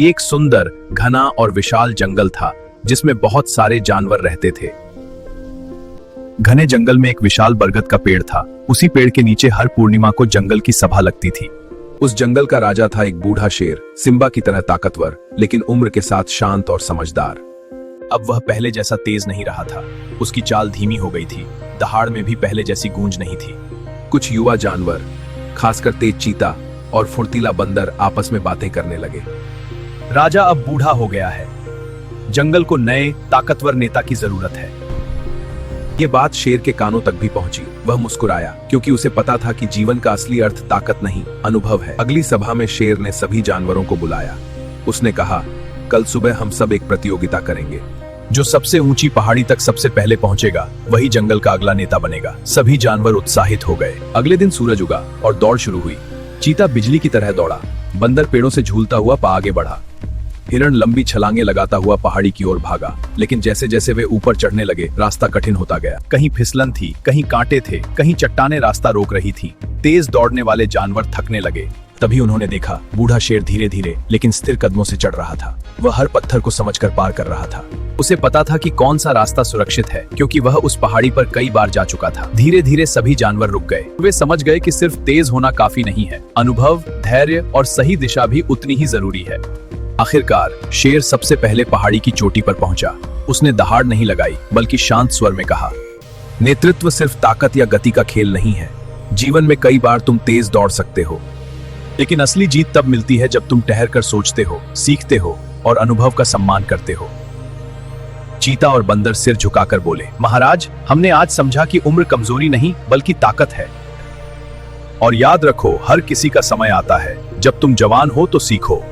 एक सुंदर, घना और विशाल जंगल था जिसमें बहुत सारे जानवर रहते थे। घने जंगल में एक विशाल बरगद का पेड़ था। उसी पेड़ के नीचे हर पूर्णिमा को जंगल की सभा लगती थी। उस जंगल का राजा था एक बूढ़ा शेर, सिम्बा की तरह ताकतवर, लेकिन उम्र के साथ शांत और समझदार। अब वह पहले जैसा तेज नहीं रहा था। उसकी चाल धीमी हो गई थी, दहाड़ में भी पहले जैसी गूंज नहीं थी। कुछ युवा जानवर, खासकर तेज चीता और फुर्तीला बंदर आपस में बातें करने लगे। राजा अब बूढ़ा हो गया है। जंगल को नए ताकतवर नेता की जरूरत है। ये बात शेर के कानों तक भी पहुंची। वह मुस्कुराया, क्योंकि उसे पता था कि जीवन का असली अर्थ ताकत नहीं, अनुभव है। अगली सभा में शेर ने सभी जानवरों को बुलाया। उसने कहा, कल सुबह हम सब एक प्रतियोगिता करेंगे। जो सबसे ऊंची पहाड़ी तक सबसे पहले पहुंचेगा वही जंगल का अगला नेता बनेगा। सभी जानवर उत्साहित हो गए। अगले दिन सूरज उगा और दौड़ शुरू हुई। चीता बिजली की तरह दौड़ा, बंदर पेड़ों से झूलता हुआ आगे बढ़ा, हिरण लंबी छलांगे लगाता हुआ पहाड़ी की ओर भागा। लेकिन जैसे जैसे वे ऊपर चढ़ने लगे, रास्ता कठिन होता गया। कहीं फिसलन थी, कहीं कांटे थे, कहीं चट्टानें रास्ता रोक रही थी। तेज दौड़ने वाले जानवर थकने लगे। तभी उन्होंने देखा, बूढ़ा शेर धीरे धीरे लेकिन स्थिर कदमों से चढ़ रहा था। वह हर पत्थर को समझकर पार कर रहा था। उसे पता था कि कौन सा रास्ता सुरक्षित है, क्योंकि वह उस पहाड़ी पर कई बार जा चुका था। धीरे धीरे सभी जानवर रुक गए। वे समझ गए कि सिर्फ तेज होना काफी नहीं है, अनुभव, धैर्य और सही दिशा भी उतनी ही जरूरी है। आखिरकार शेर सबसे पहले पहाड़ी की चोटी पर पहुंचा। उसने दहाड़ नहीं लगाई, बल्कि शांत स्वर में कहा, नेतृत्व सिर्फ ताकत या गति का खेल नहीं है। जीवन में कई बार तुम तेज दौड़ सकते हो, लेकिन असली जीत तब मिलती है जब तुम ठहर कर सोचते हो, सीखते हो और अनुभव का सम्मान करते हो। चीता और बंदर सिर झुकाकर बोले, महाराज, हमने आज समझा कि उम्र कमजोरी नहीं बल्कि ताकत है। और याद रखो, हर किसी का समय आता है। जब तुम जवान हो तो सीखो,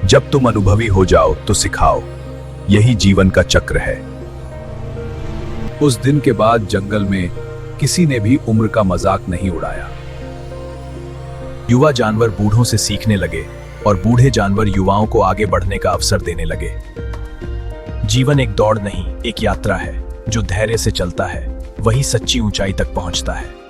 जब तुम अनुभवी हो जाओ तो सिखाओ। यही जीवन का चक्र है। उस दिन के बाद जंगल में किसी ने भी उम्र का मजाक नहीं उड़ाया। युवा जानवर बूढ़ों से सीखने लगे और बूढ़े जानवर युवाओं को आगे बढ़ने का अवसर देने लगे। जीवन एक दौड़ नहीं, एक यात्रा है। जो धैर्य से चलता है वही सच्ची ऊंचाई तक पहुंचता है।